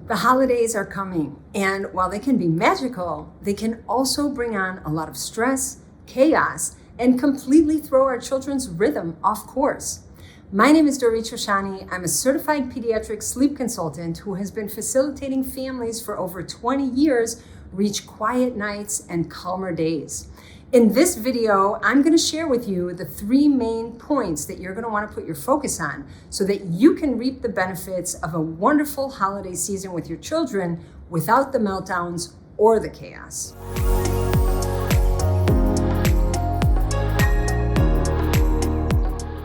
The holidays are coming, and while they can be magical, they can also bring on a lot of stress, chaos, and completely throw our children's rhythm off course. My name is Dorit Shoshani. I'm a certified pediatric sleep consultant who has been facilitating families for over 20 years reach quiet nights and calmer days. In this video, I'm going to share with you the 3 main points that you're going to want to put your focus on so that you can reap the benefits of a wonderful holiday season with your children without the meltdowns or the chaos.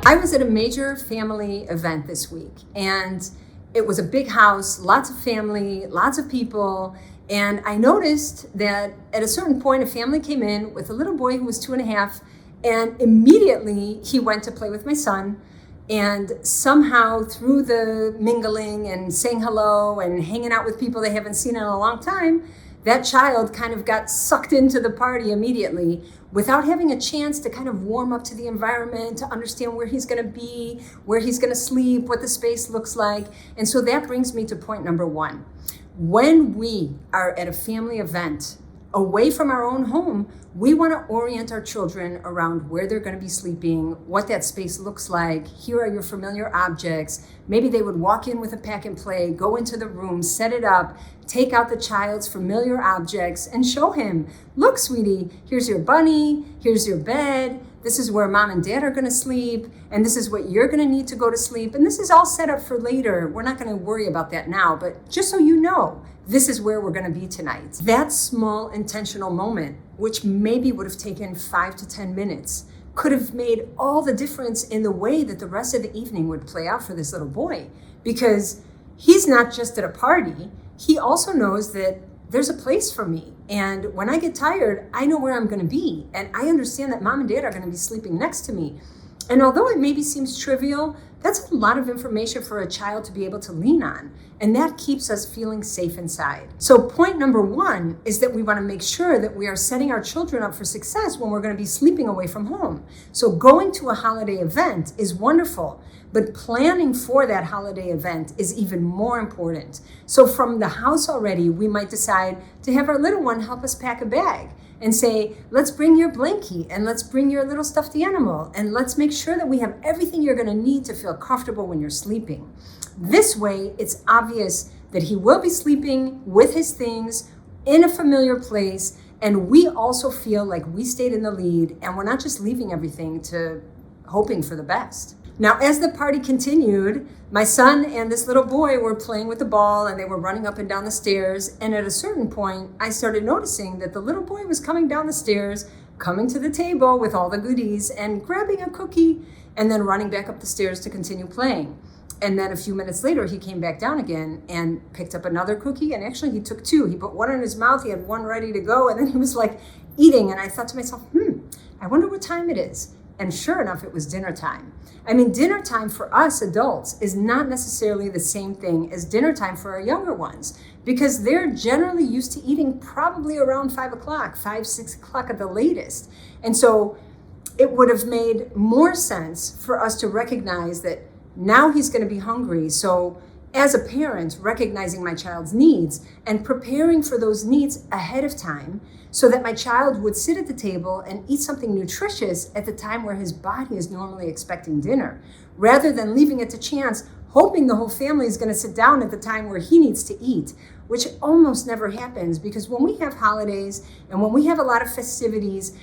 I was at a major family event this week, and it was a big house, lots of family, lots of people. And I noticed that at a certain point, a family came in with a little boy who was 2.5, and immediately he went to play with my son. And somehow through the mingling and saying hello and hanging out with people they haven't seen in a long time, that child kind of got sucked into the party immediately without having a chance to kind of warm up to the environment, to understand where he's going to be, where he's going to sleep, what the space looks like. And so that brings me to point number 1. When we are at a family event away from our own home, we want to orient our children around where they're going to be sleeping, what that space looks like. Here are your familiar objects. Maybe they would walk in with a pack and play, go into the room, set it up, take out the child's familiar objects and show him, look, sweetie, here's your bunny, here's your bed. This is where mom and dad are going to sleep, and this is what you're going to need to go to sleep. And this is all set up for later. We're not going to worry about that now, but just so you know, this is where we're going to be tonight. That small intentional moment, which maybe would have taken 5 to 10 minutes, could have made all the difference in the way that the rest of the evening would play out for this little boy. Because he's not just at a party, he also knows that there's a place for me. And when I get tired, I know where I'm going to be. And I understand that mom and dad are going to be sleeping next to me. And although it maybe seems trivial, that's a lot of information for a child to be able to lean on. And that keeps us feeling safe inside. So point number 1 is that we want to make sure that we are setting our children up for success when we're going to be sleeping away from home. So going to a holiday event is wonderful, but planning for that holiday event is even more important. So from the house already, we might decide to have our little one help us pack a bag and say, let's bring your blankie and let's bring your little stuffed animal and let's make sure that we have everything you're going to need to feel comfortable when you're sleeping. This way, it's obvious that he will be sleeping with his things in a familiar place, and we also feel like we stayed in the lead and we're not just leaving everything to hoping for the best. Now, as the party continued, my son and this little boy were playing with the ball and they were running up and down the stairs. And at a certain point, I started noticing that the little boy was coming down the stairs, coming to the table with all the goodies and grabbing a cookie and then running back up the stairs to continue playing. And then a few minutes later, he came back down again and picked up another cookie. And actually, he took 2. He put one in his mouth. He had one ready to go. And then he was like eating. And I thought to myself, I wonder what time it is. And sure enough, it was dinner time. I mean, dinner time for us adults is not necessarily the same thing as dinner time for our younger ones, because they're generally used to eating probably around 5 o'clock, 5, 6 o'clock at the latest. And so it would have made more sense for us to recognize that now he's going to be hungry. So as a parent, recognizing my child's needs and preparing for those needs ahead of time so that my child would sit at the table and eat something nutritious at the time where his body is normally expecting dinner, rather than leaving it to chance, hoping the whole family is going to sit down at the time where he needs to eat, which almost never happens. Because when we have holidays and when we have a lot of festivities,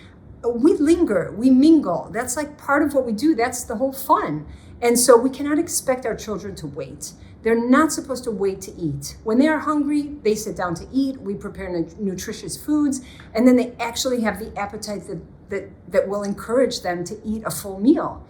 we linger, we mingle. That's like part of what we do. That's the whole fun. And so we cannot expect our children to wait. They're not supposed to wait to eat. When they are hungry, they sit down to eat. We prepare nutritious foods, and then they actually have the appetite that will encourage them to eat a full meal.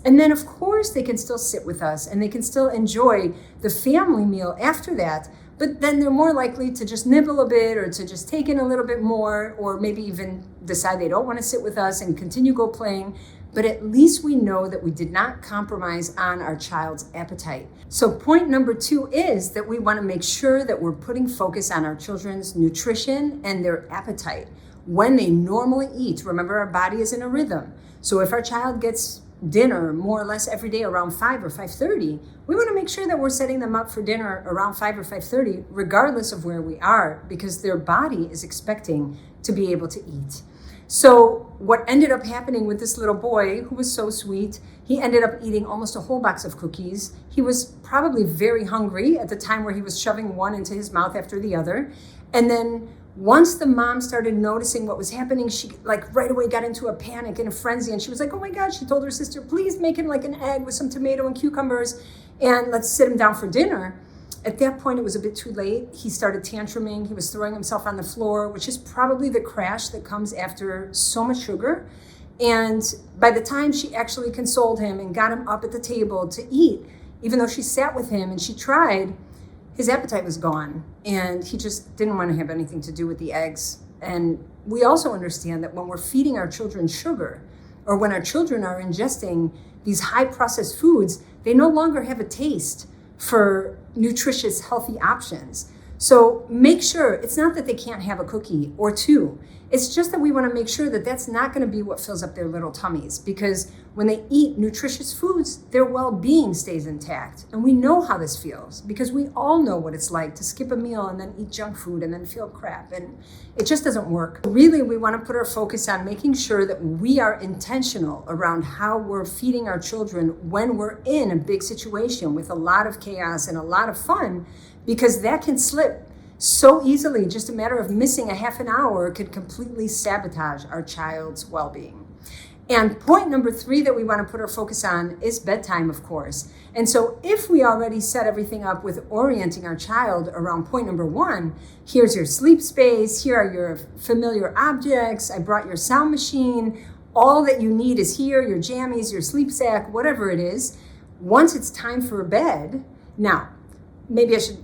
And then, of course, they can still sit with us, and they can still enjoy the family meal after that. But then they're more likely to just nibble a bit or to just take in a little bit more, or maybe even decide they don't want to sit with us and continue go playing. But at least we know that we did not compromise on our child's appetite. So point number 2 is that we want to make sure that we're putting focus on our children's nutrition and their appetite when they normally eat. Remember, our body is in a rhythm. So if our child gets dinner more or less every day around 5 or 5:30, we want to make sure that we're setting them up for dinner around 5 or 5:30, regardless of where we are, because their body is expecting to be able to eat. So what ended up happening with this little boy, who was so sweet, he ended up eating almost a whole box of cookies. He was probably very hungry at the time where he was shoving one into his mouth after the other. And then once the mom started noticing what was happening, she like right away got into a panic and a frenzy. And she was like, oh my God, she told her sister, please make him like an egg with some tomato and cucumbers and let's sit him down for dinner. At that point, it was a bit too late. He started tantruming. He was throwing himself on the floor, which is probably the crash that comes after so much sugar. And by the time she actually consoled him and got him up at the table to eat, even though she sat with him and she tried, his appetite was gone. And he just didn't want to have anything to do with the eggs. And we also understand that when we're feeding our children sugar, or when our children are ingesting these high processed foods, they no longer have a taste for nutritious, healthy options. So make sure, it's not that they can't have a cookie or two. It's just that we want to make sure that that's not going to be what fills up their little tummies, because when they eat nutritious foods, their well-being stays intact. And we know how this feels because we all know what it's like to skip a meal and then eat junk food and then feel crap. And it just doesn't work. Really, we want to put our focus on making sure that we are intentional around how we're feeding our children when we're in a big situation with a lot of chaos and a lot of fun, because that can slip so easily. Just a matter of missing a half an hour could completely sabotage our child's well-being. And point number 3 that we want to put our focus on is bedtime, of course. And so if we already set everything up with orienting our child around point number 1, here's your sleep space, here are your familiar objects, I brought your sound machine, all that you need is here, your jammies, your sleep sack, whatever it is. Once it's time for bed, now, maybe I should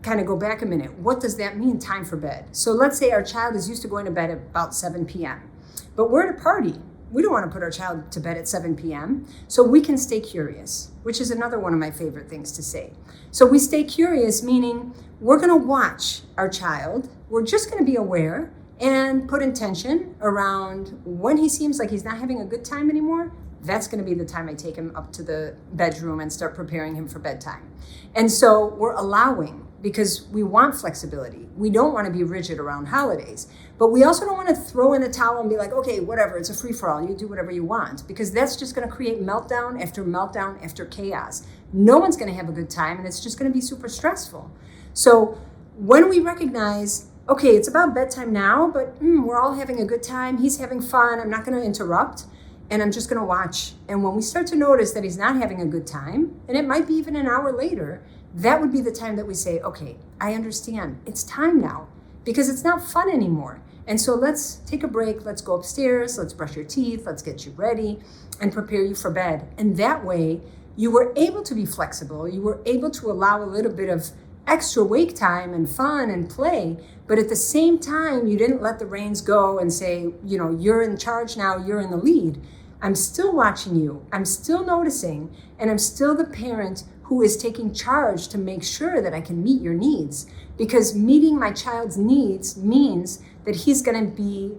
kind of go back a minute. What does that mean, time for bed? So let's say our child is used to going to bed at about 7 p.m., but we're at a party. We don't want to put our child to bed at 7 p.m., so we can stay curious, which is another one of my favorite things to say. So we stay curious, meaning we're going to watch our child. We're just going to be aware and put intention around when he seems like he's not having a good time anymore. That's going to be the time I take him up to the bedroom and start preparing him for bedtime. And so we're allowing, because we want flexibility. We don't want to be rigid around holidays, but we also don't want to throw in a towel and be like, okay, whatever, it's a free-for-all, you do whatever you want, because that's just going to create meltdown after chaos. No one's going to have a good time, and it's just going to be super stressful. So when we recognize, okay, it's about bedtime now, but we're all having a good time, he's having fun, I'm not going to interrupt, and I'm just going to watch. And when we start to notice that he's not having a good time, and it might be even an hour later, that would be the time that we say, okay, I understand. It's time now, because it's not fun anymore. And so let's take a break. Let's go upstairs. Let's brush your teeth. Let's get you ready and prepare you for bed. And that way you were able to be flexible. You were able to allow a little bit of extra wake time and fun and play. But at the same time, you didn't let the reins go and say, you're in charge now, you're in the lead. I'm still watching you. I'm still noticing. And I'm still the parent who is taking charge to make sure that I can meet your needs. Because meeting my child's needs means that he's going to be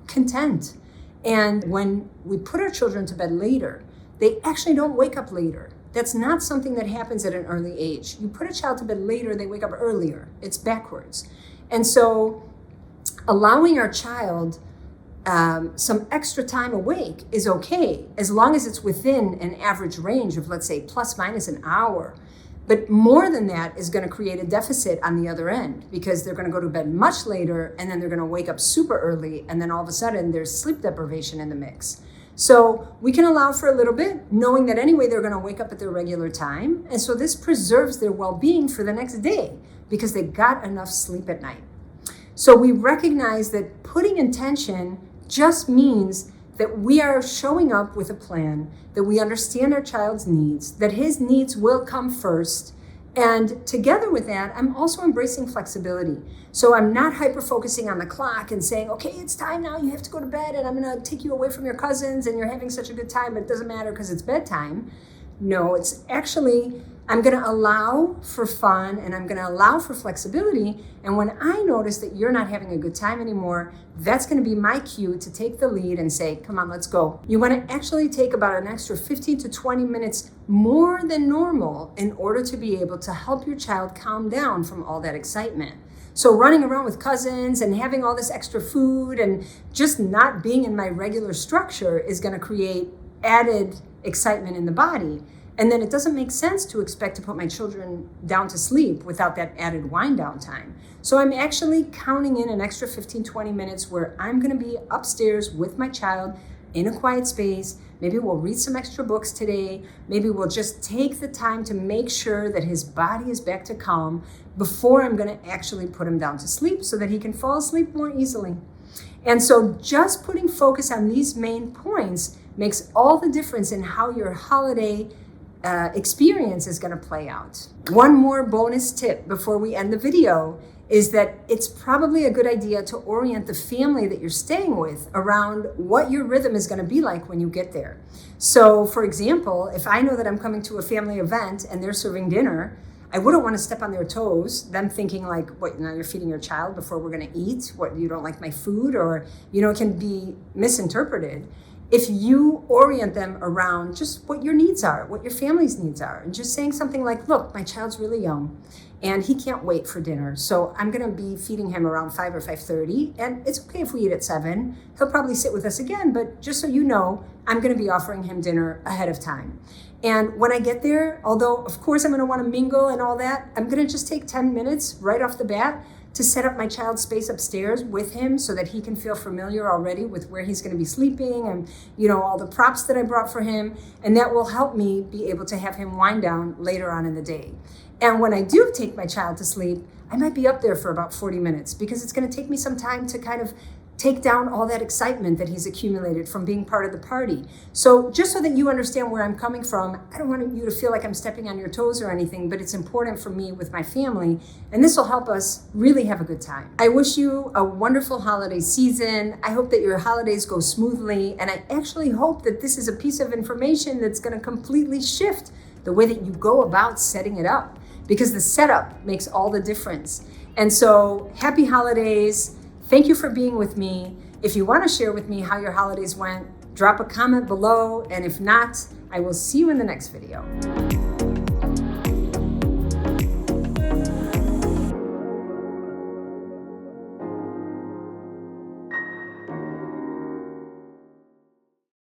content. And when we put our children to bed later, they actually don't wake up later. That's not something that happens at an early age. You put a child to bed later, they wake up earlier. It's backwards. And so allowing our child some extra time awake is okay, as long as it's within an average range of, let's say, plus minus an hour. But more than that is going to create a deficit on the other end, because they're going to go to bed much later, and then they're going to wake up super early, and then all of a sudden there's sleep deprivation in the mix. So we can allow for a little bit, knowing that anyway they're going to wake up at their regular time, and so this preserves their well-being for the next day, because they got enough sleep at night. So we recognize that putting intention just means that we are showing up with a plan, that we understand our child's needs, that his needs will come first. And together with that, I'm also embracing flexibility. So I'm not hyper-focusing on the clock and saying, okay, it's time now, you have to go to bed, and I'm going to take you away from your cousins, and you're having such a good time, but it doesn't matter because it's bedtime. No, it's actually, I'm going to allow for fun and I'm going to allow for flexibility. And when I notice that you're not having a good time anymore, that's going to be my cue to take the lead and say, come on, let's go. You want to actually take about an extra 15 to 20 minutes more than normal in order to be able to help your child calm down from all that excitement. So running around with cousins and having all this extra food and just not being in my regular structure is going to create added excitement in the body. And then it doesn't make sense to expect to put my children down to sleep without that added wind down time. So I'm actually counting in an extra 15, 20 minutes where I'm going to be upstairs with my child in a quiet space. Maybe we'll read some extra books today. Maybe we'll just take the time to make sure that his body is back to calm before I'm going to actually put him down to sleep so that he can fall asleep more easily. And so just putting focus on these main points makes all the difference in how your holiday experience is going to play out. One more bonus tip before we end the video is that it's probably a good idea to orient the family that you're staying with around what your rhythm is going to be like when you get there. So for example, if I know that I'm coming to a family event and they're serving dinner, I wouldn't want to step on their toes, them thinking like, what, now you're feeding your child before we're going to eat? What, you don't like my food? Or, it can be misinterpreted. If you orient them around just what your needs are, what your family's needs are, and just saying something like, look, my child's really young and he can't wait for dinner. So I'm going to be feeding him around 5 or 5:30. And it's okay if we eat at 7. He'll probably sit with us again. But just so you know, I'm going to be offering him dinner ahead of time. And when I get there, although of course I'm going to want to mingle and all that, I'm going to just take 10 minutes right off the bat to set up my child's space upstairs with him so that he can feel familiar already with where he's going to be sleeping and, all the props that I brought for him. And that will help me be able to have him wind down later on in the day. And when I do take my child to sleep, I might be up there for about 40 minutes because it's going to take me some time to kind of take down all that excitement that he's accumulated from being part of the party. So just so that you understand where I'm coming from, I don't want you to feel like I'm stepping on your toes or anything, but it's important for me with my family, and this will help us really have a good time. I wish you a wonderful holiday season. I hope that your holidays go smoothly, and I actually hope that this is a piece of information that's going to completely shift the way that you go about setting it up, because the setup makes all the difference. And so happy holidays. Thank you for being with me. If you want to share with me how your holidays went, drop a comment below. And if not, I will see you in the next video.